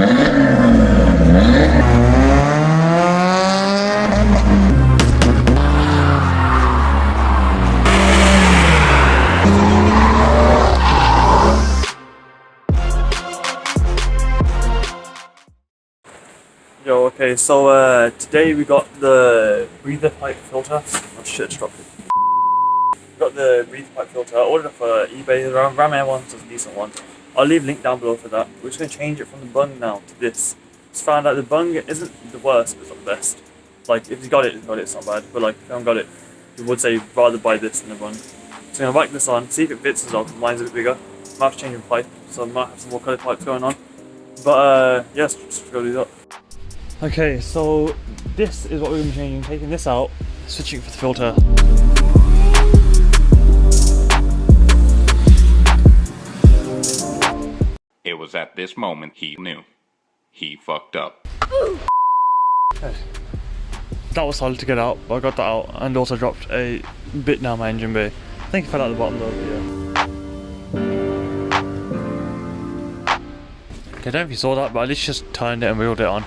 Yo, okay, so today we got the breather pipe filter. Oh shit, it's dropped it. Got the breather pipe filter. I ordered it for eBay. The RamAir one is a decent one. I'll leave a link down below for that. We're just going to change it from the bung now to this. Just found out the bung isn't the worst, but it's not the best. Like, if you got it, it's not bad. But like, if you haven't got it, you would say rather buy this than the bung. So I'm going to whack this on, see if it fits as well, because mine's a bit bigger. Might have to change the pipe, so I might have some more colored pipes going on. But yes, just go do that. Okay, so this is what we're going to be changing. Taking this out, switching for the filter. It was at this moment he knew. He fucked up. Okay. That was solid to get out, but I got that out and also dropped a bit down my engine bay. I think it fell out the bottom though, yeah. Okay, I don't know if you saw that, but I literally just turned it and wheeled it on.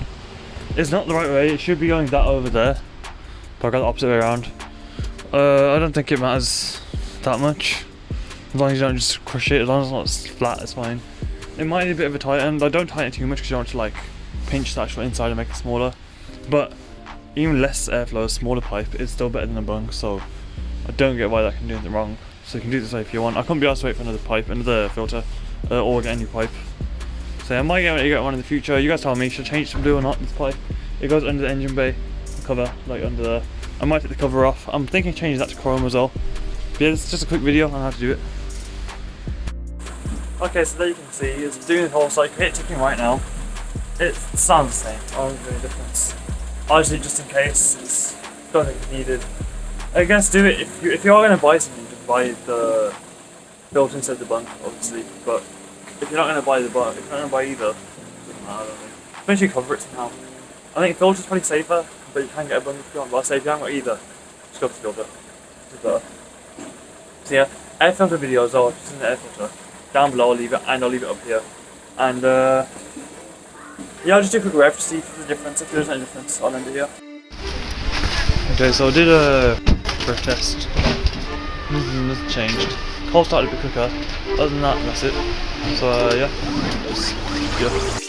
It's not the right way, it should be going that over there, but I got the opposite way around. I don't think it matters that much, as long as you don't just crush it, as long as it's not flat, it's fine. It might need a bit of a tighten, but don't tighten it too much because you don't want to like pinch the actual inside and make it smaller. But even less airflow, a smaller pipe is still better than a bung, so I don't get why that can do anything wrong. So you can do it this way if you want. I couldn't be asked to wait for another pipe, another filter, or get a new pipe. So I might get one in the future. You guys tell me, should I change it to blue or not, this pipe? It goes under the engine bay, the cover, like under there. I might take the cover off. I'm thinking of changing that to chrome as well. But yeah, this is just a quick video on how to do it. Okay, so there you can see, it's doing the whole cycle. Hit ticking right now. It sounds the same, I don't really difference. Obviously, just in case, it's don't think it's needed. I guess do it if you are going to buy something, just buy the filter instead of the bung, obviously. But if you're not going to buy the bung, if you're not going to buy either, it doesn't matter, I don't think. Eventually cover it somehow. I think the filter's probably safer, but you can get a bung if you want. But I'll say if you haven't got either, just go for the filter. It's better. So yeah, air filter videos are just in the air filter. Down below I'll leave it, and I'll leave it up here. And yeah, I'll just do a quick rev to see if there's a difference. If there's no difference, I'll end it here. Okay, so I did a rev test. Nothing changed. Cold started a bit quicker. Other than that, that's it. So yeah, just go.